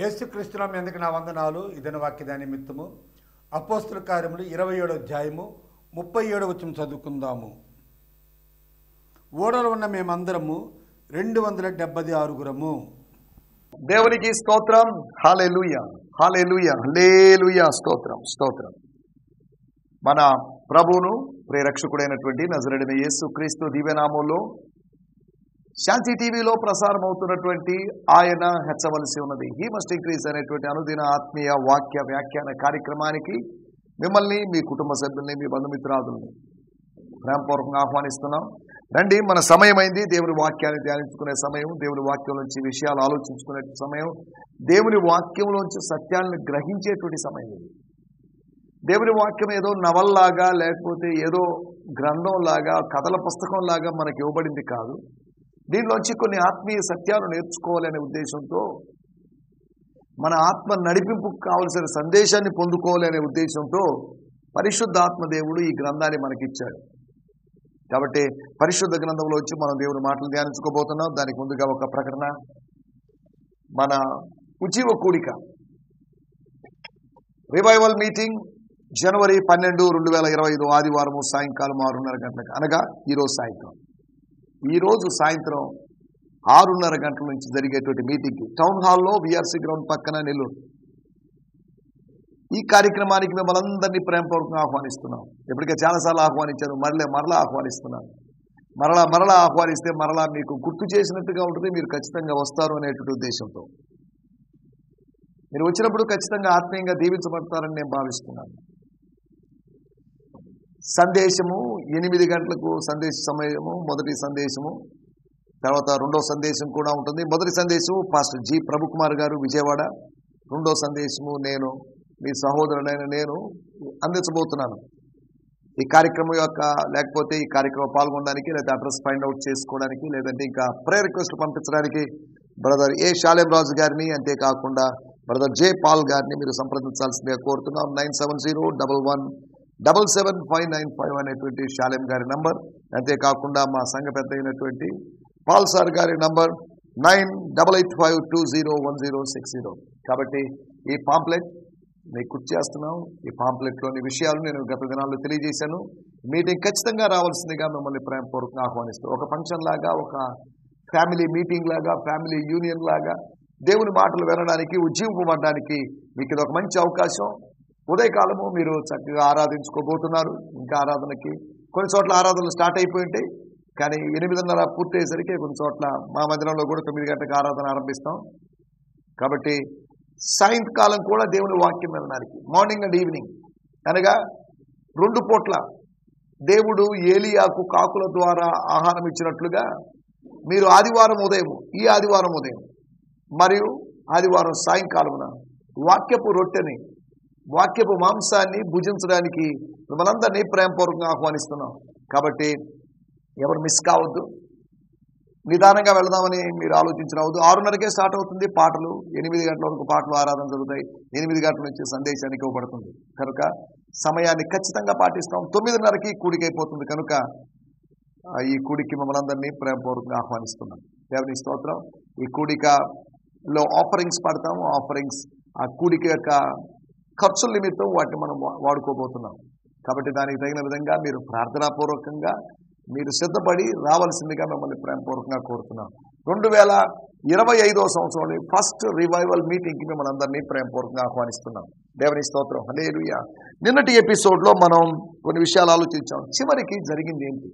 యేసుక్రీస్తునామ ఎందుకు నా వందనాలు. ఇదన వాక్య నిమిత్తము అపోస్తుల కార్యములు 27వ అధ్యాయము 37వ వచనం చదువుకుందాము. ఓడలో ఉన్న మేమందరము 276 దేవునికి స్తోత్రం. హల్లెలూయా, హల్లెలూయా, హల్లెలూయా. స్తోత్రం, స్తోత్రం. మన ప్రభువును ప్రియరక్షకుడైనటువంటి నజరేయుడైన యేసుక్రీస్తు దివ్యనామములో శాంతి టీవీలో ప్రసారం అవుతున్నటువంటి ఆయన హెచ్చవలసి ఉన్నది, హీ మస్ట్ ఇంక్రీజ్ అనేటువంటి అనుదిన ఆత్మీయ వాక్య వ్యాఖ్యాన కార్యక్రమానికి మిమ్మల్ని, మీ కుటుంబ సభ్యుల్ని, మీ బంధుమిత్రాదుల్ని ప్రేమపూర్వకంగా ఆహ్వానిస్తున్నాం. రండి, మన సమయం అయింది. దేవుని వాక్యాన్ని ధ్యానించుకునే సమయం, దేవుని వాక్యం నుంచి విషయాలు ఆలోచించుకునే సమయం, దేవుని వాక్యంలోంచి సత్యాలను గ్రహించేటువంటి సమయం ఇది. దేవుని వాక్యం ఏదో నవల్లాగా లేకపోతే ఏదో గ్రంథంలాగా కథల పుస్తకంలాగా మనకి ఇవ్వబడింది కాదు. దీనిలోంచి కొన్ని ఆత్మీయ సత్యాలు నేర్చుకోవాలనే ఉద్దేశంతో, మన ఆత్మ నడిపింపుకు కావలసిన సందేశాన్ని పొందుకోవాలనే ఉద్దేశంతో పరిశుద్ధాత్మ దేవుడు ఈ గ్రంథాన్ని మనకిచ్చాడు. కాబట్టి పరిశుద్ధ గ్రంథంలో వచ్చి మనం దేవుని మాటలు ధ్యానించుకోబోతున్నాం. దానికి ముందుగా ఒక ప్రకటన. మన ఉజీవ కూడిక రివైవల్ మీటింగ్ జనవరి 12, 2025 ఆదివారం సాయంకాలం 6:30 గంటలకు, అనగా ఈరోజు సాయంత్రం 6:30 గంటల నుంచి జరిగేటువంటి మీటింగ్కి టౌన్ హాల్లో విఆర్సీ గ్రౌండ్ పక్కన నెల్లూరు. ఈ కార్యక్రమానికి మిమ్మల్ని అందరినీ ప్రేమపూర్వకంగా ఆహ్వానిస్తున్నాం. ఇప్పటికే చాలాసార్లు ఆహ్వానించాను, మరలా ఆహ్వానిస్తున్నాను. మరలా ఆహ్వానిస్తే మరలా మీకు గుర్తు చేసినట్టుగా ఉంటుంది, మీరు ఖచ్చితంగా వస్తారు అనేటువంటి ఉద్దేశంతో. మీరు వచ్చినప్పుడు ఖచ్చితంగా ఆత్మీయంగా దీవించబడతారని నేను భావిస్తున్నాను. సందేశము 8 గంటలకు సందేశ సమయము, మొదటి సందేశము, తర్వాత రెండో సందేశం కూడా ఉంటుంది. మొదటి సందేశము పాస్టర్ జి ప్రభుకుమార్ గారు విజయవాడ, రెండో సందేశము నేను మీ సహోదరుడైన నేను అందించబోతున్నాను. ఈ కార్యక్రమం లేకపోతే ఈ కార్యక్రమం పాల్గొనడానికి, లేదా అడ్రస్ ఫైండ్ అవుట్ చేసుకోవడానికి, లేదంటే ఇంకా ప్రేయర్ రిక్వెస్ట్ పంపించడానికి బ్రదర్ ఏ శాలేం రాజు గారిని, అంతేకాకుండా బ్రదర్ జే పాల్ గారిని మీరు సంప్రదించాల్సిందిగా కోరుతున్నాం. 9701775995 అనేటువంటి శాలేం గారి నంబర్. అంతేకాకుండా మా సంఘ పెద్ద అయినటువంటి పాల్ సార్ గారి నంబర్ 9885201060. కాబట్టి ఈ పాంప్లెట్ మీకు గుర్తు చేస్తున్నాం. ఈ పాంప్లెట్లోని విషయాలు నేను గత దినాల్లో తెలియజేశాను. మీటింగ్ ఖచ్చితంగా రావాల్సిందిగా మిమ్మల్ని ప్రేమపూర్వకంగా ఆహ్వానిస్తాం. ఒక ఫంక్షన్ లాగా, ఒక ఫ్యామిలీ మీటింగ్ లాగా, ఫ్యామిలీ యూనియన్ లాగా దేవుని మాటలు వినడానికి, ఉజ్జీవింపబడడానికి మీకు ఇది ఒక మంచి అవకాశం. ఉదయకాలము మీరు చక్కగా ఆరాధించుకోబోతున్నారు. ఇంకా ఆరాధనకి కొన్ని చోట్ల ఆరాధనలు స్టార్ట్ అయిపోయి ఉంటాయి, కానీ 8:30 పూర్తయ్యేసరికి కొన్ని చోట్ల మా మందిరంలో కూడా 9 గంటలకు ఆరాధన ఆరంభిస్తాం. కాబట్టి సాయంకాలం కూడా దేవుని వాక్యం వినడానికి, మార్నింగ్ అండ్ ఈవినింగ్, అనగా 2 పూట్ల దేవుడు ఏలియాకు కాకుల ద్వారా ఆహారం ఇచ్చినట్లుగా మీరు ఆదివారం ఉదయం, ఈ ఆదివారం ఉదయం మరియు ఆదివారం సాయంకాలమున వాక్యపు రొట్టెని, వాక్యపు మాంసాన్ని భుజించడానికి మిమ్మల్ందరినీ ప్రేమపూర్వకంగా ఆహ్వానిస్తున్నాం. కాబట్టి ఎవరు మిస్ కావద్దు. నిదానంగా వెళదామని మీరు ఆలోచించరావద్దు. 6:30కే స్టార్ట్ అవుతుంది పాటలు. 8 గంటల వరకు పాటలు ఆరాధన జరుగుతాయి. 8 గంటల నుంచి సందేశానికి ఇవ్వబడుతుంది. కనుక సమయాన్ని ఖచ్చితంగా పాటిస్తాం. 9:30కి కూడిక అయిపోతుంది. కనుక ఈ కూడికి మిమ్మల్ని అందరినీ ప్రేమపూర్వకంగా ఆహ్వానిస్తున్నాం. దేవుని స్తోత్రం. ఈ కూడికలో ఆఫరింగ్స్ పడతాము. ఆఫరింగ్స్ ఆ కూడిక యొక్క ఖర్చుల నిమిత్తం వాటిని మనం వాడుకోబోతున్నాం. కాబట్టి దానికి తగిన విధంగా మీరు ప్రార్థనాపూర్వకంగా మీరు సిద్ధపడి రావాల్సిందిగా మిమ్మల్ని ప్రేమపూర్వకంగా కోరుతున్నాం. 2025వ సంవత్సరంలో ఫస్ట్ రివైవల్ మీటింగ్కి మిమ్మల్ని అందరినీ ప్రేమపూర్వకంగా ఆహ్వానిస్తున్నాం. దేవుని స్తోత్రం. హల్లెలూయా. నిన్నటి ఎపిసోడ్లో మనం కొన్ని విషయాలు ఆలోచించాం. చివరికి జరిగింది ఏంటి,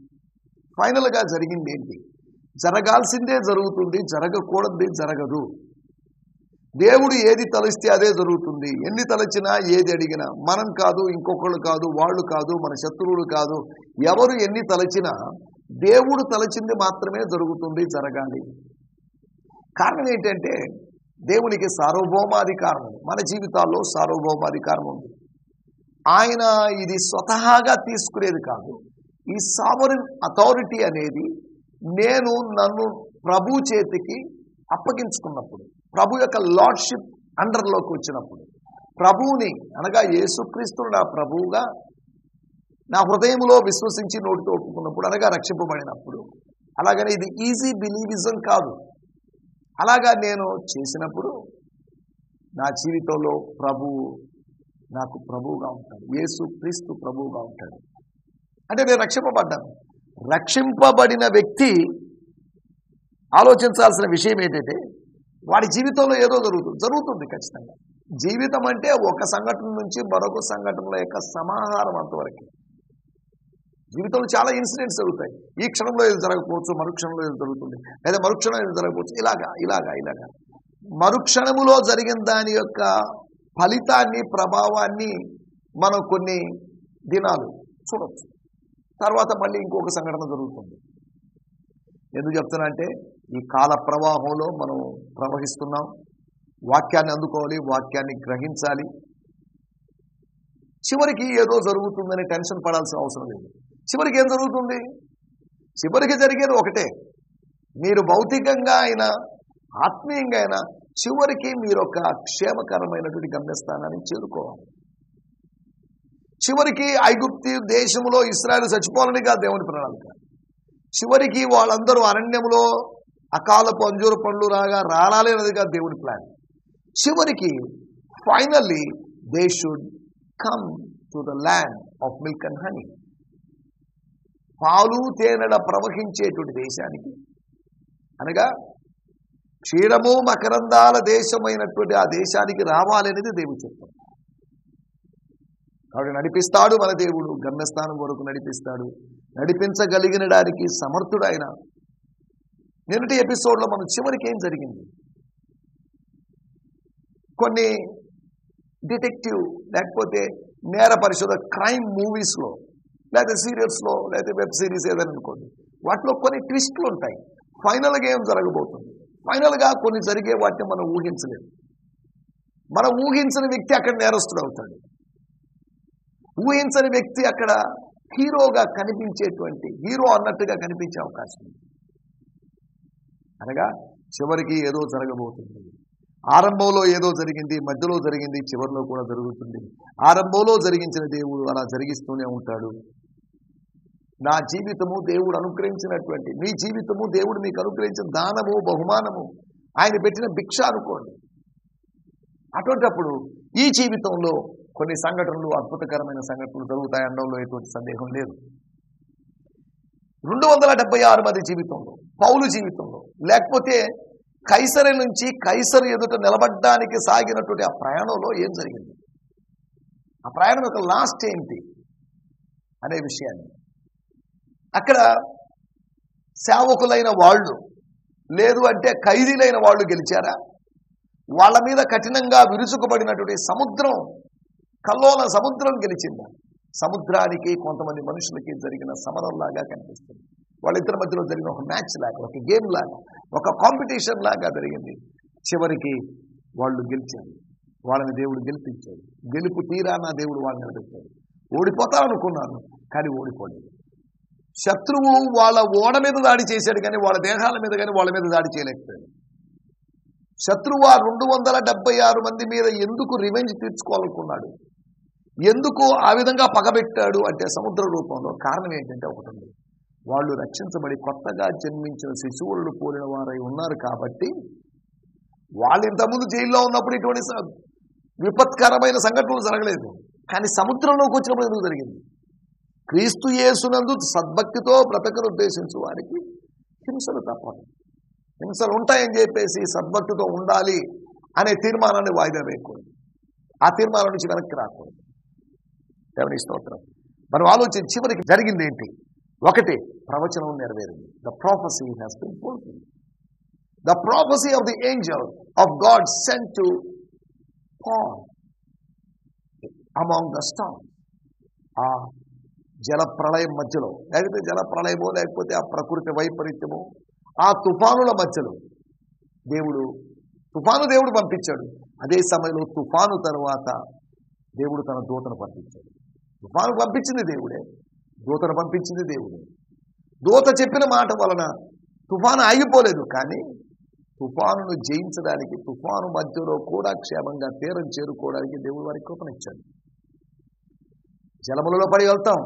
ఫైనల్గా జరిగింది ఏంటి? జరగాల్సిందే జరుగుతుంది, జరగకూడదు జరగదు. దేవుడు ఏది తలిస్తే అదే జరుగుతుంది. ఎన్ని తలచినా, ఏది అడిగినా, మనం కాదు, ఇంకొకళ్ళు కాదు, వాళ్ళు కాదు, మన శత్రువులు కాదు, ఎవరు ఎన్ని తలచినా దేవుడు తలచింది మాత్రమే జరుగుతుంది, జరగాలి. కారణం ఏంటంటే దేవునికి సార్వభౌమాధికారం ఉంది. మన జీవితాల్లో సార్వభౌమాధికారం ఉంది. ఆయన ఇది స్వతహాగా తీసుకునేది కాదు. ఈ సావరిన్ అథారిటీ అనేది నన్ను ప్రభు చేతికి అప్పగించుకున్నప్పుడు, ప్రభు యొక్క లార్డ్షిప్ అండర్లోకి వచ్చినప్పుడు, ప్రభువుని అనగా యేసుక్రీస్తును నా ప్రభువుగా నా హృదయంలో విశ్వసించి నోటితో ఒప్పుకున్నప్పుడు, అనగా రక్షింపబడినప్పుడు, అలాగని ఇది ఈజీ బిలీవిజం కాదు. అలాగా నేను చేసినప్పుడు నా జీవితంలో ప్రభువు నాకు ప్రభువుగా ఉంటాడు, యేసు క్రీస్తు ప్రభువుగా ఉంటాడు. అంటే నేను రక్షింపబడ్డాను. రక్షింపబడిన వ్యక్తి ఆలోచించాల్సిన విషయం ఏంటంటే వాడి జీవితంలో ఏదో జరుగుతుంది ఖచ్చితంగా. జీవితం అంటే ఒక సంఘటన నుంచి మరొక సంఘటనల యొక్క సమాహారం అంతవరకు. జీవితంలో చాలా ఇన్సిడెంట్స్ జరుగుతాయి. ఈ క్షణంలో ఏది జరగకపోవచ్చు, మరుక్షణంలో ఏది జరుగుతుంది, లేదా మరుక్షణం ఏది జరగకపోవచ్చు, ఇలాగా మరుక్షణములో జరిగిన దాని యొక్క ఫలితాన్ని, ప్రభావాన్ని మనం కొన్ని దినాలు చూడవచ్చు. తర్వాత మళ్ళీ ఇంకొక సంఘటన జరుగుతుంది. ఎందుకు చెప్తున్నా అంటే ఈ కాల ప్రవాహంలో మనం ప్రవహిస్తున్నాం. వాక్యాన్ని అందుకోవాలి, వాక్యాన్ని గ్రహించాలి. చివరికి ఏదో జరుగుతుందని టెన్షన్ పడాల్సిన అవసరం లేదు. చివరికి ఏం జరుగుతుంది? చివరికి జరిగేది ఒకటే. మీరు భౌతికంగా అయినా ఆత్మీయంగా అయినా చివరికి మీరు ఒక క్షేమకరమైనటువంటి గమ్యస్థానాన్ని చేరుకోవాలి. చివరికి ఐగుప్తు దేశంలో ఇశ్రాయేలు చచ్చిపోవాలని కాదు దేవుని ప్రణాళిక. చివరికి వాళ్ళందరూ అరణ్యంలో అకాలపు అంజూర పండ్లు రాలాలి అనేది కాదు దేవుని ప్లాన్. చివరికి finally they should come to the land of milk and honey, పాలు తేనెల ప్రవహించేటువంటి దేశానికి, అనగా క్షీరము మకరందాల దేశమైనటువంటి ఆ దేశానికి రావాలి అనేది దేవుడు చెప్తాడు. కాబట్టి నడిపిస్తాడు మన దేవుడు, గమ్యస్థానం వరకు నడిపిస్తాడు. నడిపించగలిగిన దానికి సమర్థుడైన. నిన్నటి ఎపిసోడ్లో మనం చివరికి ఏం జరిగింది? కొన్ని డిటెక్టివ్ లేకపోతే నేర పరిశోధన క్రైమ్ మూవీస్లో, లేదా సీరియల్స్లో, లేదా వెబ్ సిరీస్ ఏదైనా అనుకోండి, వాటిలో కొన్ని ట్విస్ట్లు ఉంటాయి. ఫైనల్గా ఏం జరగబోతుంది, ఫైనల్గా కొన్ని జరిగే వాటిని మనం ఊహించలేము. మనం ఊహించిన వ్యక్తి అక్కడ నేరస్తుడు అవుతాడు. ఊహించని వ్యక్తి అక్కడ హీరోగా కనిపించేటువంటి, హీరో అన్నట్టుగా కనిపించే అవకాశం ఉంది. అనగా చివరికి ఏదో జరగబోతుంది. ఆరంభంలో ఏదో జరిగింది, మధ్యలో జరిగింది, చివరిలో కూడా జరుగుతుంది. ఆరంభంలో జరిగించిన దేవుడు అలా జరిగిస్తూనే ఉంటాడు. నా జీవితము దేవుడు అనుగ్రహించినటువంటి, మీ జీవితము దేవుడు మీకు అనుగ్రహించిన దానము, బహుమానము, ఆయన పెట్టిన భిక్ష అనుకోండి. అటువంటిప్పుడు ఈ జీవితంలో కొన్ని సంఘటనలు, అద్భుతకరమైన సంఘటనలు జరుగుతాయి అనడంలో ఎటువంటి సందేహం లేదు. 276 మంది జీవితంలో, పౌలు జీవితంలో, లేకపోతే కైసరు నుంచి కైసరు ఎదుట నిలబడ్డానికి సాగినటువంటి ఆ ప్రయాణంలో ఏం జరిగింది, ఆ ప్రయాణం యొక్క లాస్ట్ ఏంటి అనే విషయాన్ని, అక్కడ సేవకులైన వాళ్ళు, లేదు అంటే ఖైదీలైన వాళ్ళు గెలిచారా? వాళ్ళ మీద కఠినంగా విరుచుకుపడినటువంటి సముద్రం, కల్లోల సముద్రం గెలిచిందా? సముద్రానికి కొంతమంది మనుషులకి జరిగిన సమరంలాగా కనిపిస్తుంది. వాళ్ళిద్దరి మధ్యలో జరిగిన ఒక మ్యాచ్ లాగా, ఒక గేమ్ లాగా, ఒక కాంపిటీషన్ లాగా జరిగింది. చివరికి వాళ్ళు గెలిచారు. వాళ్ళని దేవుడు గెలిపించాడు. గెలుపు తీరాన దేవుడు వాళ్ళని నిలబెట్టాడు. ఓడిపోతారనుకున్నాను, కానీ ఓడిపోలేదు. శత్రువు వాళ్ళ ఓడ మీద దాడి చేశాడు, కానీ వాళ్ళ దేహాల మీద కానీ వాళ్ళ మీద దాడి చేయలేకపోయాడు. శత్రువు ఆ 276 మంది మీద ఎందుకు రివెంజ్ తీర్చుకోవాలనుకున్నాడు, ఎందుకు ఆ విధంగా పగబెట్టాడు అంటే సముద్ర రూపంలో కారణం ఏంటంటే ఒకటి ఉంది. వాళ్ళు రక్షించబడి కొత్తగా జన్మించిన శిశువులను పోలిన వారై ఉన్నారు. కాబట్టి వాళ్ళు ఇంతకుముందు జైల్లో ఉన్నప్పుడు ఇటువంటి విపత్కరమైన సంఘటనలు జరగలేదు, కానీ సముద్రంలోకి వచ్చినప్పుడు ఎందుకు జరిగింది? క్రీస్తు యేసునందు సద్భక్తితో బ్రతకను ఉద్దేశించు వారికి హింసలు తప్పదు. హింసలు ఉంటాయని చెప్పేసి సద్భక్తితో ఉండాలి అనే తీర్మానాన్ని వాయిదా వేయకూడదు. ఆ తీర్మానం నుంచి వెనక్కి రాకూడదు. దేవుని స్తోత్రం. మనం ఆలోచించి చివరికి జరిగింది ఏంటి? ఒకటి, ప్రవచనం నెరవేరింది. The prophecy has been fulfilled. The prophecy of the angel of God sent to Paul among the stars. ఆ జల ప్రళయం మధ్యలో, లేకపోతే జల ప్రళయమో, లేకపోతే ఆ ప్రకృతి వైపరీత్యమో, ఆ తుఫానుల మధ్యలో దేవుడు పంపించాడు. అదే సమయంలో తుఫాను తర్వాత దేవుడు తన దూతను పంపించాడు. తుఫాను పంపించింది దేవుడే, దూతను పంపించింది దేవుడే. దూత చెప్పిన మాట వలన తుఫాను ఆగిపోలేదు, కానీ తుఫానును జయించడానికి, తుఫాను మధ్యలో కూడా క్షేమంగా తీరం చేరుకోవడానికి దేవుడు వారికి కృపనిచ్చాడు. జలములలో పడి వెళ్తాం,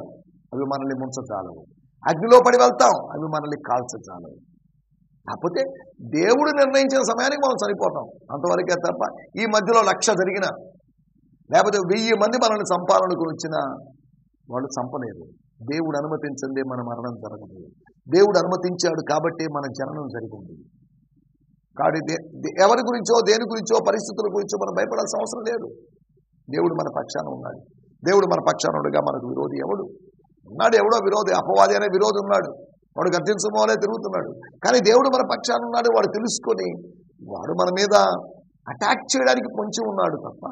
అవి మనల్ని ముంచజాలవు. అగ్నిలో పడి వెళ్తాం, అవి మనల్ని కాల్చజాలవు. కాకపోతే దేవుడు నిర్ణయించిన సమయానికి మనం చనిపోతాం, అంతవరకే తప్ప ఈ మధ్యలో 1,00,000 జరిగిన లేకపోతే 1000 మంది మనల్ని చంపాలనుకుని వచ్చినా వాళ్ళు చంపలేరు. దేవుడు అనుమతించిందే మన మరణం జరగదు. దేవుడు అనుమతించాడు కాబట్టి మన జననం జరిగింది. కాబట్టి ఎవరి గురించో దేని గురించో పరిస్థితుల గురించో మనం భయపడాల్సిన అవసరం లేదు. దేవుడు మన పక్షాన ఉన్నాడు. దేవుడు మన పక్షాన ఉండగా మనకు విరోధి ఎవడు ఉన్నాడు? ఎవడో విరోధి, అపవాది అనే విరోధి ఉన్నాడు. వాడు గర్జించమోలే తిరుగుతున్నాడు. కానీ దేవుడు మన పక్షాన ఉన్నాడు. వాడు తెలుసుకొని వాడు మన మీద అటాక్ చేయడానికి పొంచి ఉన్నాడు తప్ప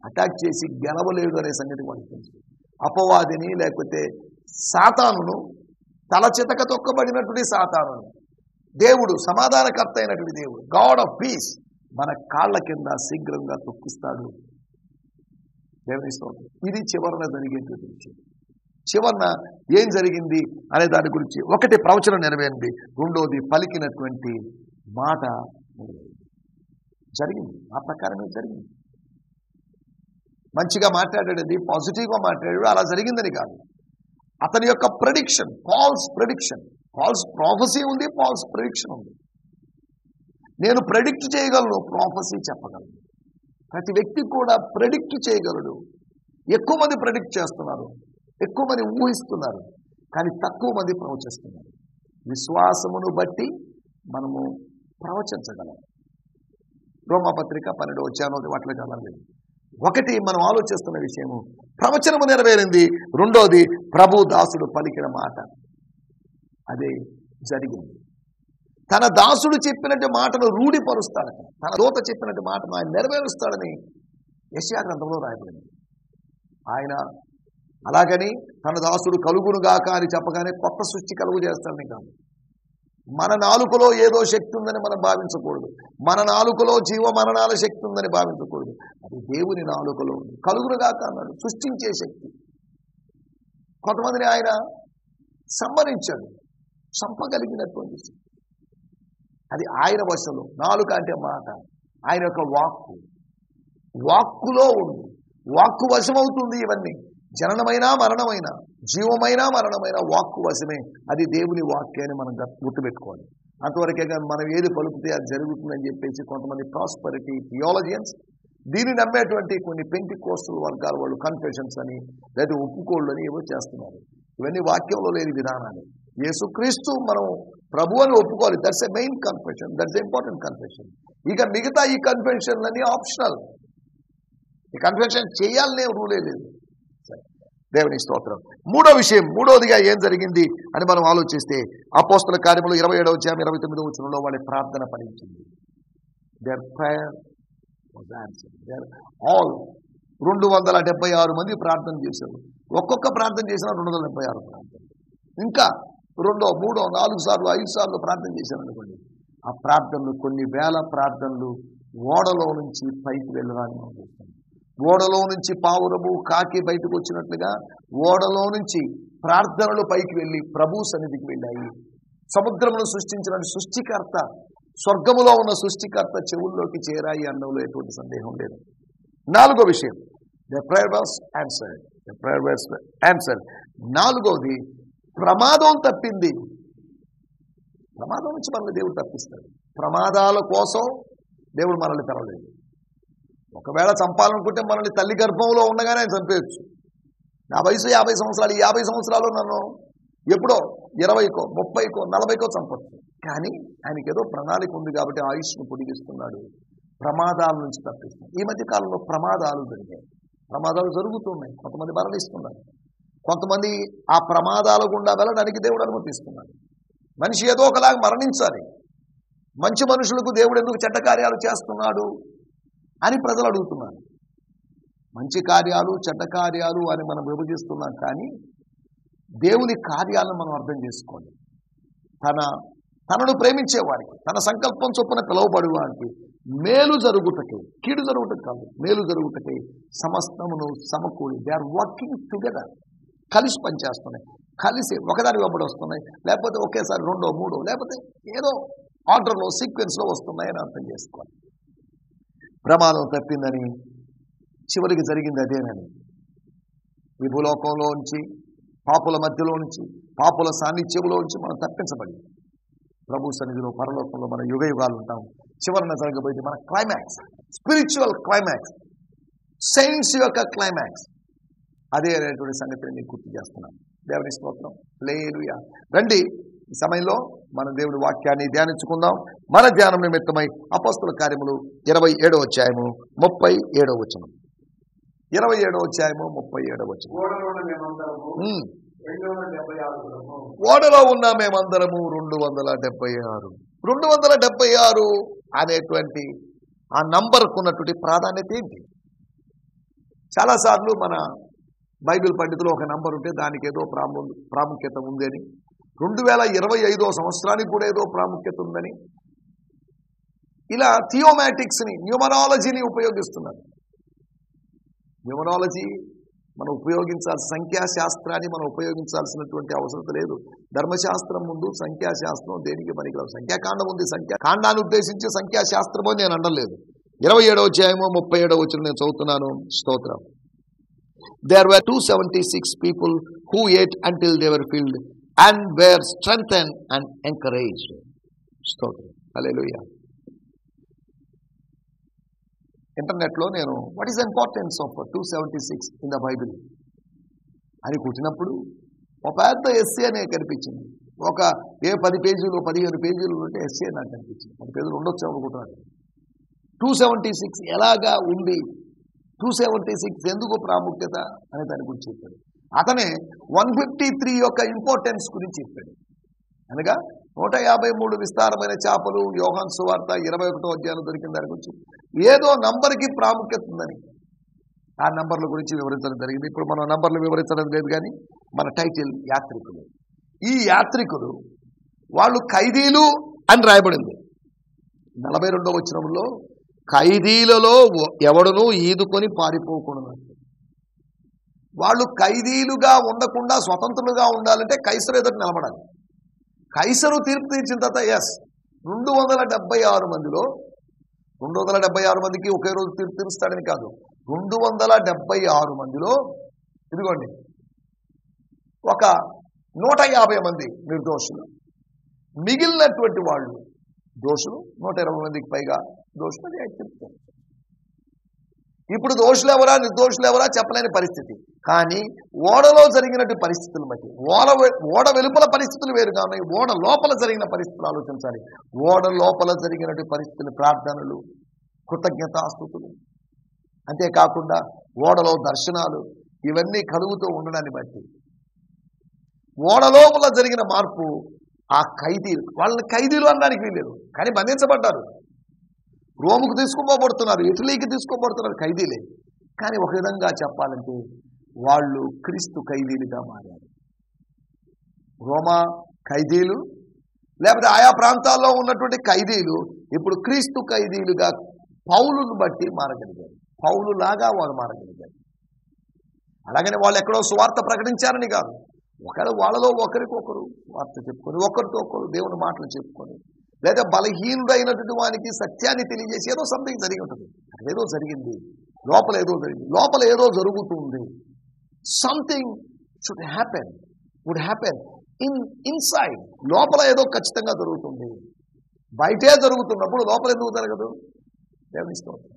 అటాక్ చేసి గెలవలేడు అనే సంగతి వాడికి తెలుసు. అపవాదిని లేకపోతే సాతానును, తల చితక తొక్కబడినటువంటి సాతానును దేవుడు, సమాధానకర్త అయినటువంటి దేవుడు, గాడ్ ఆఫ్ పీస్, మన కాళ్ళ కింద శీఘ్రంగా తొక్కిస్తాడు. దేవుని స్తోత్రం. ఇది చివరన జరిగేటువంటి విషయం. చివరన ఏం జరిగింది అనే దాని గురించి, ఒకటి ప్రవచనం నెరవేరింది, రెండోది పలికినటువంటి మాట జరిగింది. ఆ ప్రకారమే జరిగింది. మంచిగా మాట్లాడాడండి, పాజిటివ్గా మాట్లాడాడు, అలా జరిగిందని కాదు. అతని యొక్క prediction, false prediction, false prophecy ఉంది, ఫాల్స్ ప్రెడిక్షన్ ఉంది. నేను ప్రెడిక్ట్ చేయగలను, ప్రాఫెసీ చెప్పగలను. ప్రతి వ్యక్తి కూడా ప్రెడిక్ట్ చేయగలడు. ఎక్కువ మంది ప్రెడిక్ట్ చేస్తున్నారు, ఎక్కువ మంది ఊహిస్తున్నారు, కానీ తక్కువ మంది ప్రవచిస్తున్నారు. విశ్వాసమును బట్టి మనము ప్రవచించగలం. రోమాపత్రిక 12వ అధ్యాయం వాటిలో చదవలేదు. ఒకటి మనం ఆలోచిస్తున్న విషయము ప్రవచనము నెరవేరింది, రెండోది ప్రభు దాసుడు పలికిన మాట అదే జరిగింది. తన దాసుడు చెప్పినట్టు మాటను రూఢిపరుస్తాడట, తన దూత చెప్పినట్టు మాటను ఆయన నెరవేరుస్తాడని యెషయా గ్రంథంలో రాయబడింది. ఆయన అలాగని తన దాసుడు కలుగునుగాక అని చెప్పగానే కొత్త సృష్టి కలుగు చేస్తాడని కాదు. మన నాలుకలో ఏదో శక్తి ఉందని మనం భావించకూడదు. మన నాలుకలో జీవ మరణాల శక్తి ఉందని భావించకూడదు. అది దేవుని నాలుకలో ఉంది. కలుగునుగాక అన్నాడు, సృష్టించే శక్తి. కొంతమందిని ఆయన సంహరించాడు, చంపగలిగినటువంటి శక్తి. అది ఆయన వశంలో. నాలుక అంటే మాట, ఆయన యొక్క వాక్కు, వాక్కులో ఉంది. వాక్కు వశమవుతుంది. ఇవన్నీ జననమైనా మరణమైన, జీవమైనా మరణమైన వాక్కు వశమే. అది దేవుని వాక్య అని మనం గుర్తుపెట్టుకోవాలి. అంతవరకే కానీ మనం ఏది పలుకుతే అది జరుగుతుందని చెప్పేసి కొంతమంది ప్రాస్పరిటీ థియాలజియన్స్, దీన్ని నమ్మేటువంటి కొన్ని పెంటికోస్టల్ వర్గాల వాళ్ళు కన్ఫెషన్స్ అని లేదా ఒప్పుకోళ్ళు అని ఏవో చేస్తున్నారు. ఇవన్నీ వాక్యంలో లేని విధానాలు. యేసుక్రీస్తు మనం ప్రభు అని ఒప్పుకోవాలి. That's a main confession, that's a important confession. ఇక మిగతా ఈ కన్ఫెషన్లన్నీ ఆప్షనల్. ఈ కన్ఫెషన్ చేయాలనే రూలే లేదు. దేవుని స్తోత్రం. మూడో విషయం, మూడోదిగా ఏం జరిగింది అని మనం ఆలోచిస్తే అపోస్తల కార్యములు 27వ అధ్యాయం 29వ వచనంలో వాళ్ళ ప్రార్థన ఫలించింది. Their prayer was answered. There all 276 మంది ప్రార్థన చేశారు. ఒక్కొక్క ప్రార్థన చేసిన 276 ప్రార్థన. ఇంకా 2, 3, 4 సార్లు 5 సార్లు ప్రార్థన చేశారు అనుకోండి. ఆ ప్రార్థనలు కొన్ని వేల ప్రార్థనలు ఓడలో నుంచి పైకి వెళ్ళడానికి మనం చూస్తాం. ఓడలో నుంచి పావురము కాకి బయటకు వచ్చినట్లుగా ఓడలో నుంచి ప్రార్థనలు పైకి వెళ్ళి ప్రభు సన్నిధికి వెళ్ళాయి. సముద్రమును సృష్టించిన సృష్టికర్త, స్వర్గములో ఉన్న సృష్టికర్త చెవుల్లోకి చేరాయి అనడంలో ఎటువంటి సందేహం లేదు. నాలుగో విషయం, the prayer was answered. The prayer was answered. నాలుగోది, ప్రమాదం తప్పింది. ప్రమాదం నుంచి మనల్ని దేవుడు తప్పిస్తాడు. ప్రమాదాల కోసం దేవుడు మనల్ని తెరవలేదు. ఒకవేళ చంపాలనుకుంటే మనల్ని తల్లి గర్భంలో ఉండగానే ఆయన చంపేయచ్చు. నా వయసు 50 సంవత్సరాలు, ఈ 50 సంవత్సరాలు నన్ను ఎప్పుడో 20కో 30కో 40కో చంపచ్చు. కానీ ఆయనకి ఏదో ప్రణాళిక ఉంది కాబట్టి ఆయుష్ను పొడిగిస్తున్నాడు, ప్రమాదాల నుంచి తప్పిస్తున్నాడు. ఈ మధ్య కాలంలో ప్రమాదాలు జరిగాయి, ప్రమాదాలు జరుగుతున్నాయి. కొంతమంది మరణిస్తున్నారు, కొంతమంది ఆ ప్రమాదాల గుండా వెళ్ళడానికి దేవుడు అనుమతిస్తున్నాడు. మనిషి ఏదో ఒకలాగా మరణించాలి. మంచి మనుషులకు దేవుడు ఎందుకు చెడ్డ కార్యాలు చేస్తున్నాడు అని ప్రజలు అడుగుతున్నారు. మంచి కార్యాలు చెడ్డ కార్యాలు అని మనం విభజిస్తున్నాం, కానీ దేవుని కార్యాలను మనం అర్థం చేసుకోండి. తనను ప్రేమించేవారికి, తన సంకల్పం చొప్పున పిలువబడు వారికి మేలు జరుగుటకే, కీడు జరుగుటకు కాదు, మేలు జరుగుటకే సమస్తమును సమకూడి, దే ఆర్ వర్కింగ్ టుగెదర్, కలిసి పనిచేస్తున్నాయి, కలిసి ఒకదాని వెంబడి వస్తున్నాయి, లేకపోతే ఒకేసారి 2, 3 లేకపోతే ఏదో ఆర్డర్లో సీక్వెన్స్లో వస్తున్నాయని అర్థం చేసుకోవాలి. ప్రమాదం తప్పిందని, చివరికి జరిగింది అదేనని. ఈ భూలోకంలో నుంచి, పాపుల మధ్యలో నుంచి, పాపుల సాన్నిధ్యంలో నుంచి మనం తప్పించబడి ప్రభు సన్నిధిలో పరలోకంలో మన యుగ యుగాలు ఉంటాం. చివరన జరగబోయేది మన క్లైమాక్స్, స్పిరిచువల్ క్లైమాక్స్, సైన్స్ యొక్క క్లైమాక్స్. అదే అనేటువంటి సంగతిని మీకు గుర్తు చేస్తున్నాను. దేవుని స్తోత్రం. హల్లెలూయా. రండి, ఈ సమయంలో మన దేవుడి వాక్యాన్ని ధ్యానించుకుందాం. మన ధ్యానం నిమిత్తమై అపోస్తల కార్యములు 27వ అధ్యాయము 37వ వచనం. 27వ అధ్యాయము 37వ వచనం. ఓడలో ఉన్న మేమందరము 276. 276 అనేటువంటి ఆ నంబర్కు ఉన్నటువంటి ప్రాధాన్యత ఏంటి? చాలాసార్లు మన బైబిల్ పండితులు ఒక నంబర్ ఉంటే దానికి ఏదో ప్రాముఖ్యత ఉందని, 2025వ సంవత్సరానికి కూడా ఏదో ప్రాముఖ్యత ఉందని ఇలా థియోమాటిక్స్ని, న్యూమరాలజీని ఉపయోగిస్తున్నారు. న్యూమరాలజీ మనం ఉపయోగించాల్సిన, సంఖ్యాశాస్త్రాన్ని మనం ఉపయోగించాల్సినటువంటి అవసరం లేదు. ధర్మశాస్త్రం ముందు సంఖ్యాశాస్త్రం దేనికి పనికిరాదు. సంఖ్యాకాండం ఉంది, సంఖ్యాకాండాన్ని ఉద్దేశించి సంఖ్యాశాస్త్రం అని నేను అనలేదు. 27వ అధ్యాయము 37వ వచనం నేను చదువుతున్నాను. స్తోత్రం. There were 276 people who ate until they were filled and were strengthened and encouraged. స్తోత్రం. హల్లెలూయా. ఇంటర్నెట్లో నేను what is the importance of 276 in the Bible అని కూర్చున్నప్పుడు ఒక పెద్ద ఎస్సే అనే కనిపించింది. ఒక 10 పేజీలు 15 పేజీలు ఉంటే ఎస్సే నాకు కనిపించింది. 10 పేజీలు ఉండొచ్చు అనుకుంటున్నాను. 276 ఎలాగా ఉంది, 276 ఎందుకు ప్రాముఖ్యత అనే దాని గురించి చెప్పాడు. అతనే 153 యొక్క ఇంపార్టెన్స్ గురించి చెప్పాడు. అనగా 153 విస్తారమైన చేపలు యోహాను సువార్త 21వ అధ్యాయంలో దొరికిన దాని గురించి ఏదో నంబర్కి ప్రాముఖ్యత ఉందని ఆ నంబర్ల గురించి వివరించడం జరిగింది. ఇప్పుడు మనం నంబర్లు వివరించడం లేదు, కానీ మన టైటిల్ యాత్రికులు. ఈ యాత్రికులు వాళ్ళు ఖైదీలు అని రాయబడింది. 42వ వచనంలో ఖైదీలలో ఎవడునూ ఈదుకొని పారిపోకూడదు. వాళ్ళు ఖైదీలుగా ఉండకుండా స్వతంత్రులుగా ఉండాలంటే కైసరు ఎదుట నిలబడాలి. కైసరు తీర్పు తీర్చిన తర్వాత 276 మందిలో 276 మందికి ఒకే రోజు తీర్పు తీరుస్తాడని కాదు, 276 మందిలో ఇదిగోండి ఒక 150 మంది నిర్దోషులు, మిగిలినటువంటి వాళ్ళు దోషులు 120 మందికి పైగా దోషులు చెప్తారు. ఇప్పుడు దోషులు ఎవరా నిర్దోషులు ఎవరా చెప్పలేని పరిస్థితి. కానీ ఓడలో జరిగినట్టు పరిస్థితులు బట్టి ఓడ వెలుపల పరిస్థితులు వేరుగా ఉన్నాయి, ఓడ లోపల జరిగిన పరిస్థితులు ఆలోచించాలి. ఓడ లోపల జరిగినట్టు పరిస్థితులు, ప్రార్థనలు, కృతజ్ఞతాస్తుతులు, అంతేకాకుండా ఓడలో దర్శనాలు, ఇవన్నీ కలుగుతూ ఉండడాన్ని బట్టి ఓడ లోపల జరిగిన మార్పు ఆ ఖైదీలు, వాళ్ళని ఖైదీలు అనడానికి వీల్లేదు, కానీ బంధించబడ్డారు. రోముకు తీసుకోబడుతున్నారు, ఇటలీకి తీసుకోబడుతున్నారు ఖైదీలే. కానీ ఒక విధంగా చెప్పాలంటే వాళ్ళు క్రీస్తు ఖైదీలుగా మారారు. రోమా ఖైదీలు లేకపోతే ఆయా ప్రాంతాల్లో ఉన్నటువంటి ఖైదీలు ఇప్పుడు క్రీస్తు ఖైదీలుగా పౌలును బట్టి మారగలిగారు. పౌలులాగా వారు మారగలిగారు. అలాగని వాళ్ళు ఎక్కడో సువార్త ప్రకటించారని కాదు, వాళ్ళలో ఒకరికొకరు వార్త చెప్పుకొని, ఒకరితో ఒకరు దేవుని మాటలు చెప్పుకొని, లేదా బలహీనుడైనటువంటి వానికి సత్యాన్ని తెలియజేసి ఏదో సంథింగ్ జరిగి ఉంటుంది. అక్కడ ఏదో జరిగింది, లోపల ఏదో జరిగింది, లోపల ఏదో జరుగుతుంది. Something would happen inside. లోపల ఏదో ఖచ్చితంగా జరుగుతుంది. బయటే జరుగుతున్నప్పుడు లోపల ఎందుకు జరగదు? దేవుని స్తోత్రం.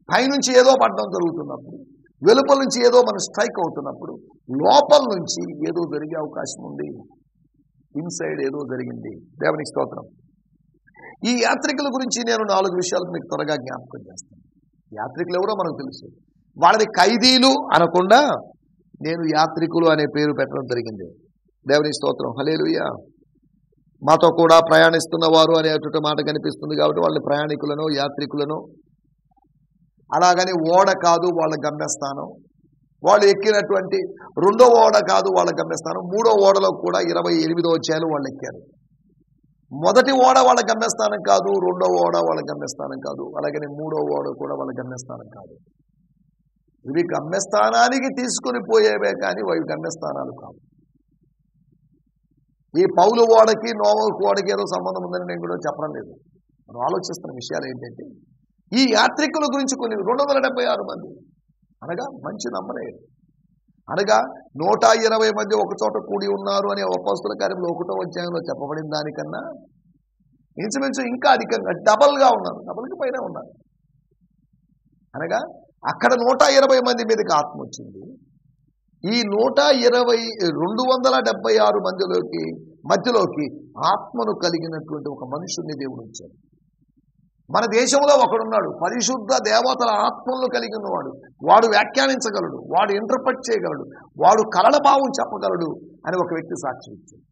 పైనుంచి ఏదో పడడం జరుగుతున్నప్పుడు, వెలుపల నుంచి ఏదో మనం స్ట్రైక్ అవుతున్నప్పుడు, లోపల నుంచి ఏదో జరిగే అవకాశం ఉంది. ఇన్సైడ్ ఏదో జరిగింది. దేవుని స్తోత్రం. ఈ యాత్రికుల గురించి నేను 4 విషయాలు మీకు త్వరగా జ్ఞాపకం చేస్తాను. యాత్రికులు ఎవరో మనకు తెలుసు. వాళ్ళని ఖైదీలు అనకుండా నేను యాత్రికులు అనే పేరు పెట్టడం జరిగింది. దేవుని స్తోత్రం. హల్లెలూయా. మాతో కూడా ప్రయాణిస్తున్న వారు అనేటువంటి మాట కనిపిస్తుంది కాబట్టి వాళ్ళని ప్రయాణికులను, యాత్రికులను, అలాగని ఓడ కాదు వాళ్ళ గమ్యస్థానం, వాళ్ళు ఎక్కినటువంటి 2వ ఓడ కాదు వాళ్ళ గమ్యస్థానం, 3వ ఓడలో కూడా 28వ అధ్యాయంలో వాళ్ళు ఎక్కారు. మొదటి ఓడ వాళ్ళ గమ్యస్థానం కాదు, 2వ ఓడ వాళ్ళ గమ్యస్థానం కాదు, అలాగని 3వ ఓడ కూడా వాళ్ళ గమ్యస్థానం కాదు. ఇవి గమ్యస్థానానికి తీసుకుని పోయేవే కానీ అవి గమ్యస్థానాలు కావు. ఈ పౌలు ఓడకి నోవహు ఓడకి ఏదో సంబంధం ఉందని నేను కూడా చెప్పడం లేదు. మనం ఆలోచిస్తున్న విషయాలు ఏంటంటే ఈ యాత్రికుల గురించి కొన్ని 276 మంది అనగా మంచి నంబరే. అనగా 120 మంది ఒక చోట కూడి ఉన్నారు అనే అపోస్తల కార్యంలో 1వ అధ్యాయంలో చెప్పబడిన దానికన్నా ఇంచుమించు ఇంకా అధికంగా డబల్గా ఉన్నారు, డబల్కి పైన ఉన్నారు. అనగా అక్కడ 120 మంది మీదకి ఆత్మ వచ్చింది. ఈ 276 మధ్యలోకి ఆత్మను కలిగినటువంటి ఒక మనుషుల్ని దేవుడు ఉంచాడు. మన దేశంలో ఒకడున్నాడు, పరిశుద్ధ దేవతల ఆత్మలను కలిగి ఉన్నవాడు. వాడు వ్యాఖ్యానించగలడు, వాడు ఇంటర్ప్రెట్ చేయగలడు, వాడు కలల భావం చెప్పగలడు అని ఒక వ్యక్తి సాక్ష్యం ఇచ్చాడు.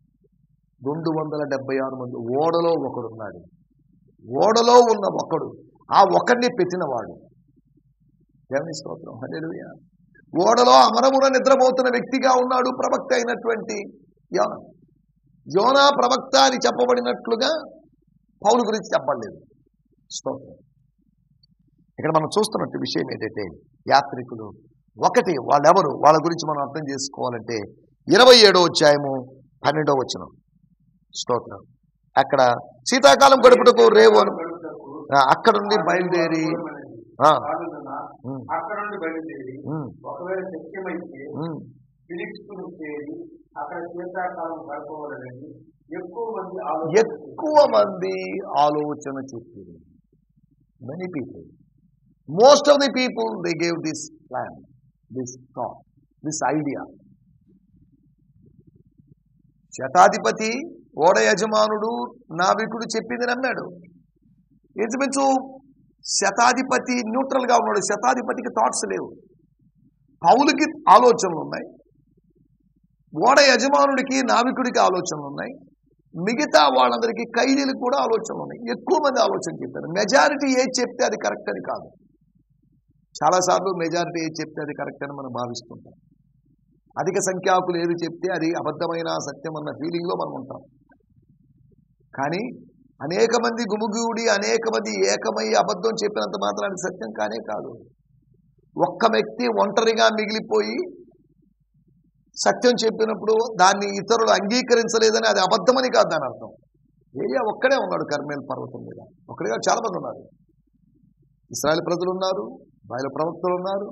276 మంది. ఓడలో ఒకడున్నాడు. ఓడలో ఉన్న ఒకడు, ఆ ఒకడిని పెట్టినవాడు. దేవుని స్తోత్రం, హల్లెలూయా. ఓడలో అమరమున నిద్రపోతున్న వ్యక్తిగా ఉన్నాడు ప్రవక్త అయినటువంటి యోనా. యోనా ప్రవక్త అని చెప్పబడినట్లుగా పౌలు గురించి చెప్పలేదు. స్తోత్రం. ఇక్కడ మనం చూస్తున్నట్టు విషయం ఏంటంటే, యాత్రికులు ఒకటి వాళ్ళెవరు, వాళ్ళ గురించి మనం అర్థం చేసుకోవాలంటే 27వ అధ్యాయము 12వ వచనం. స్తోత్రం. అక్కడ శీతాకాలం గడుపుటకు రేవు అక్కడ నుండి బయలుదేరి ఎక్కువ మంది ఆలోచన చెప్పింది. Many people, most of the people they gave this plan, this thought, this idea. శతాధిపతి, ఓడ యజమానుడు, నావికుడు చెప్పింది నమ్మాడు. ఇంచుమించు శతాధిపతి న్యూట్రల్గా ఉన్నాడు. శతాధిపతికి థాట్స్ లేవు. పౌలుకి ఆలోచనలు ఉన్నాయి, ఓడ యజమానుడికి నావికుడికి ఆలోచనలు ఉన్నాయి, మిగతా వాళ్ళందరికీ ఖైదీలకు కూడా ఆలోచనలు ఉన్నాయి. ఎక్కువ మంది ఆలోచన చెప్పారు. మెజారిటీ ఏది చెప్తే అది కరెక్ట్ అని కాదు. చాలాసార్లు మెజారిటీ ఏది చెప్తే అది కరెక్ట్ అని మనం భావిస్తుంటాం. అధిక సంఖ్యాకులు ఏది చెప్తే అది అబద్ధమైన సత్యం అన్న ఫీలింగ్లో మనం ఉంటాం. కానీ అనేక మంది గుమిగూడి అనేక మంది ఏకమై అబద్ధం చెప్పినంత మాత్రానికి సత్యం కానే కాదు. ఒక్క వ్యక్తి ఒంటరిగా మిగిలిపోయి సత్యం చెప్పినప్పుడు దాన్ని ఇతరులు అంగీకరించలేదని అది అబద్ధమని కాదు దాని అర్థం. ఏలియా ఒక్కడే ఉన్నాడు కర్మేల్ పర్వతం మీద. ఒక్కడిగా చాలా మంది ఉన్నారు. ఇశ్రాయేల్ ప్రజలు ఉన్నారు, బయలు ప్రవక్తలు ఉన్నారు,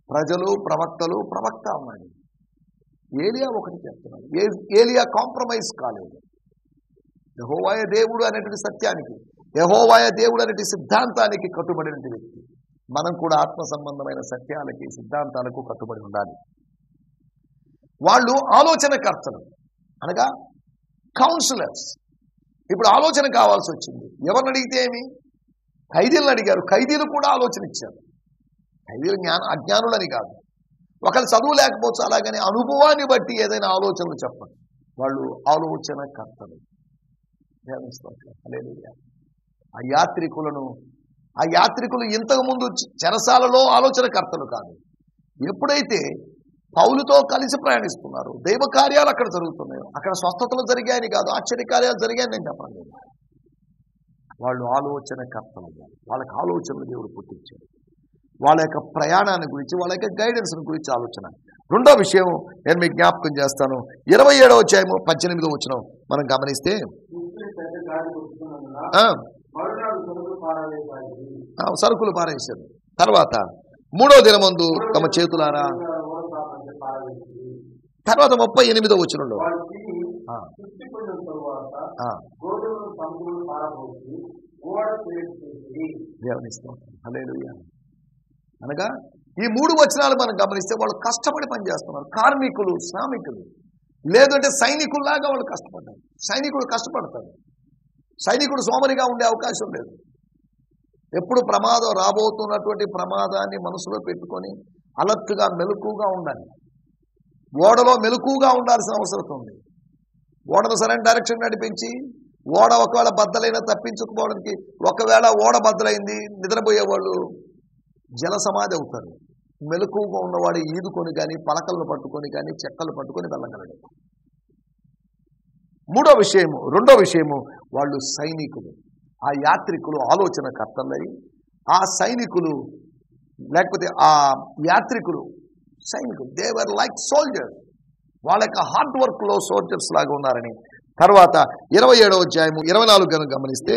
ప్రజలు, ప్రవక్తలు, ప్రవక్త ఉన్నాడు. ఏలియా ఒకటి చెప్తున్నాడు. ఏలియా కాంప్రమైజ్ కాలేదు. యెహోవాయే దేవుడు అనేటువంటి సత్యానికి, యెహోవాయే దేవుడు అనేటువంటి సిద్ధాంతానికి కట్టుబడినటువంటి వ్యక్తి. మనం కూడా ఆత్మ సంబంధమైన సత్యాలకి, సిద్ధాంతాలకు కట్టుబడి ఉండాలి. వాళ్ళు ఆలోచనకర్తలు, అనగా కౌన్సిలర్స్. ఇప్పుడు ఆలోచన కావాల్సి వచ్చింది. ఎవరిని అడిగితే ఏమి? ఖైదీలను అడిగారు. ఖైదీలు కూడా ఆలోచన ఇచ్చారు. ఖైదీలు అజ్ఞానులని కాదు, ఒకళ్ళు చదువు లేకపోవచ్చు, అలాగని అనుభవాన్ని బట్టి ఏదైనా ఆలోచనలు చెప్పండి. వాళ్ళు ఆలోచనకర్తలు. హల్లెలూయా. ఆ యాత్రికులు ఇంతకుముందు చెరసాలలో ఆలోచనకర్తలు కాదు. ఎప్పుడైతే పౌలుతో కలిసి ప్రయాణిస్తున్నారు, దైవ కార్యాలు అక్కడ జరుగుతున్నాయి, అక్కడ స్వస్థతలు జరిగాయని కాదు, ఆశ్చర్యకార్యాలు జరిగాయని నేను చెప్పండి. వాళ్ళు ఆలోచనకర్తలు. వాళ్ళకి ఆలోచనలు దేవుడు పుట్టించాడు. వాళ్ళ యొక్క ప్రయాణాన్ని గురించి, వాళ్ళ యొక్క గైడెన్స్ గురించి ఆలోచన. రెండో విషయం నేను మీకు జ్ఞాపకం చేస్తాను. 27వ అధ్యాయము 18వ వచనం మనం గమనిస్తే, సరుకులు పారేశారు. తర్వాత 3వ దినమందు తమ చేతులారా, తర్వాత 38వ వచనంలో దేవుని స్తోత్రం, హల్లెలూయా. అనగా ఈ 3 వచనాలు మనం గమనిస్తే వాళ్ళు కష్టపడి పనిచేస్తున్నారు. కార్మికులు, శ్రామికులు, లేదంటే సైనికుల్లాగా వాళ్ళు కష్టపడ్డారు. సైనికుడు కష్టపడతాడు. సైనికుడు సోమరిగా ఉండే అవకాశం లేదు. ఎప్పుడు ప్రమాదం రాబోతున్నటువంటి ప్రమాదాన్ని మనసులో పెట్టుకొని అలర్ట్గా, మెలకుగా ఉండాలి. ఓడలో మెలకుగా ఉండాల్సిన అవసరం ఉంది. ఓడను సరైన డైరెక్షన్ నడిపించి, ఓడ ఒకవేళ బద్దలైనా తప్పించుకోవడానికి, ఒకవేళ ఓడ బద్దలైంది, నిద్రపోయేవాళ్ళు జల సమాధి అవుతారు. మెలకుగా ఉన్నవాడు ఈదుకొని కానీ, పలకలను పట్టుకొని కానీ, చెక్కలు పట్టుకొని వెళ్ళగలడు. రెండో విషయము వాళ్ళు సైనికులు. ఆ యాత్రికులు ఆలోచనకర్తలై, ఆ సైనికులు లేకపోతే ఆ యాత్రికులు సైనికులు, దే వర్ లైక్ సోల్జర్స్. వాళ్ళ యొక్క హార్డ్ వర్క్ లో సోల్జర్స్ లాగా ఉన్నారని. తర్వాత 27వ అధ్యాయము 24 కనుక గమనిస్తే,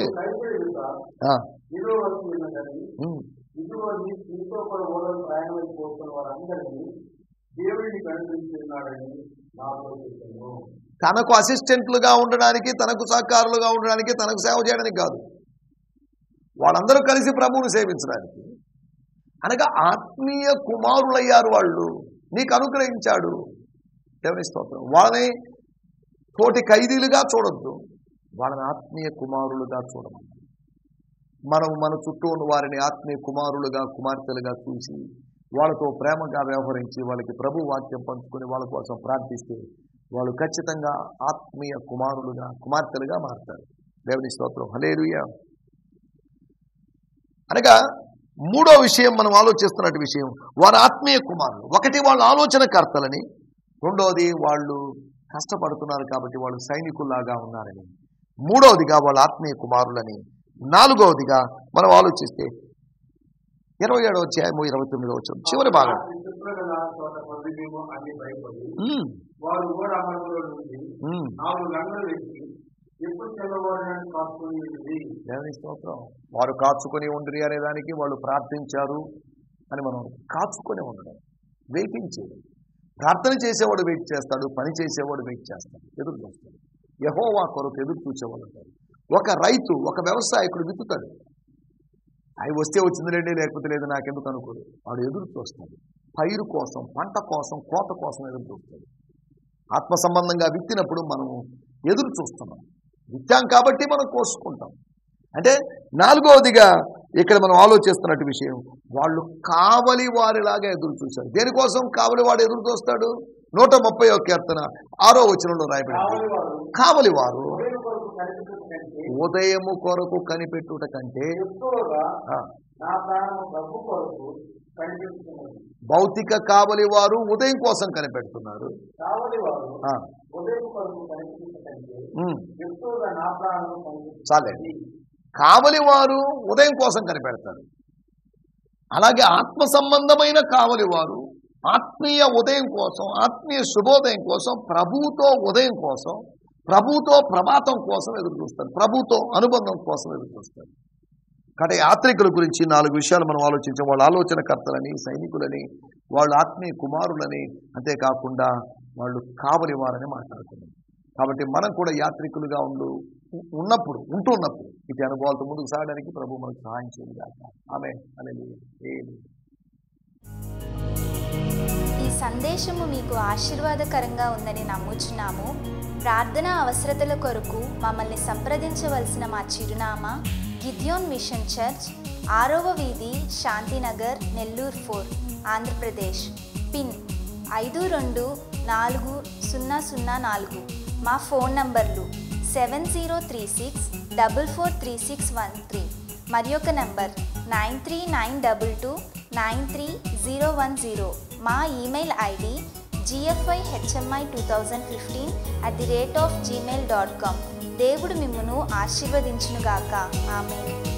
తనకు అసిస్టెంట్లుగా ఉండడానికి, తనకు సహకారులుగా ఉండడానికి, తనకు సేవ చేయడానికి కాదు, వాళ్ళందరూ కలిసి ప్రభువును సేవించడానికి. అనగా ఆత్మీయ కుమారులయ్యారు వాళ్ళు, నీకు అనుగ్రహించాడు. దేవుని స్తోత్రం. వాళ్ళని తోటి ఖైదీలుగా చూడొద్దు, వాళ్ళని ఆత్మీయ కుమారులుగా చూడమని. మనం మన చుట్టూ ఉన్న వారిని ఆత్మీయ కుమారులుగా, కుమార్తెలుగా చూసి వాళ్ళతో ప్రేమగా వ్యవహరించి వాళ్ళకి ప్రభు వాక్యం పంచుకొని వాళ్ళ కోసం ప్రార్థిస్తే వాళ్ళు ఖచ్చితంగా ఆత్మీయ కుమారులుగా, కుమార్తెలుగా మారుతారు. దేవుని స్తోత్రం. హల్లెలూయా. అనగా మూడో విషయం మనం ఆలోచిస్తున్నట్టు విషయం, వారు ఆత్మీయ కుమారులు. ఒకటి, వాళ్ళు ఆలోచనకర్తలని. రెండవది, వాళ్ళు కష్టపడుతున్నారు కాబట్టి వాళ్ళు సైనికుల్లాగా ఉన్నారని. మూడవదిగా వాళ్ళు ఆత్మీయ కుమారులని. నాలుగవదిగా మనం ఆలోచిస్తే 27వ అధ్యాయము 29వ వచనం చివరి భాగం. దేవుని స్తోత్రం. వారు కాచుకొని ఉండిరి అనే దానికి వాళ్ళు ప్రార్థించారు అని మనం కాచుకొని ఉండడం, వెయిటింగ్ చేయడం. ప్రార్థన చేసేవాడు వెయిట్ చేస్తాడు, పని చేసేవాడు వెయిట్ చేస్తాడు, ఎదురు చూస్తాడు. యెహోవా కొరకు ఎదురు చూసేవాడు ఉంటాడు. ఒక రైతు, ఒక వ్యవసాయకుడు విత్తుతాడు, అవి వస్తే వచ్చిందిలేండి, లేకపోతే లేదు నాకెందుకు అనుకోడు. వాడు ఎదురు చూస్తాడు, పైరు కోసం, పంట కోసం, కోత కోసం ఎదురు చూస్తాడు. ఆత్మ సంబంధంగా విత్తినప్పుడు మనము ఎదురు చూస్తున్నాం. విత్తాం కాబట్టి మనం కోసుకుంటాం. అంటే నాలుగవదిగా ఇక్కడ మనం ఆలోచిస్తున్నట్టు విషయం, వాళ్ళు కావలి వారిలాగా ఎదురు చూశారు. దేనికోసం కావలి వాడు ఎదురు చూస్తాడు? 130వ కీర్తన 6వ వచనంలో రాయబడింది, కావలి వారు ఉదయము కొరకు కనిపెట్టుట కంటే భౌతిక కావలి వారు ఉదయం కోసం కనిపెడుతున్నారు. చాలే, కావలి వారు ఉదయం కోసం కనిపెడతారు. అలాగే ఆత్మ సంబంధమైన కావలి వారు ఆత్మీయ ఉదయం కోసం, ఆత్మీయ శుభోదయం కోసం, ప్రభువుతో ఉదయం కోసం, ప్రభువుతో ప్రభాతం కోసం ఎదురు చూస్తారు, ప్రభువుతో అనుబంధం కోసం ఎదురు చూస్తారు. కాబట్టి యాత్రికుల గురించి 4 విషయాలు మనం ఆలోచించాం. వాళ్ళ ఆలోచనకర్తలని, సైనికులని, వాళ్ళు ఆత్మీయ కుమారులని, అంతేకాకుండా వాళ్ళు కావలి వారని మాట్లాడుతున్నాం. కాబట్టి మనం కూడా యాత్రికులుగా ఉంటున్నప్పుడు ఇటు అనుభవాలతో ముందుకు సాగడానికి ప్రభు మనకు సహాయం చేయగలగాలి. ఆమేన్. హల్లెలూయా. ఈ సందేశము మీకు ఆశీర్వాదకరంగా ఉందని నమ్ముచున్నాము. ప్రార్థనా అవసరతల కొరకు మమ్మల్ని సంప్రదించవలసిన మా చిరునామా గిద్యోన్ మిషన్ చర్చ్, 6వ వీధి, శాంతినగర్, నెల్లూరు 4, ఆంధ్రప్రదేశ్. పిన్ 524004. మా ఫోన్ నంబర్లు 7036443613 మరి ఒక నంబర్ 9392293010. మా ఈమెయిల్ ఐడి gfihmi2015@gmail.com. దేవుడు మిమ్మును ఆశీర్వదించునుగాక. ఆమేన్.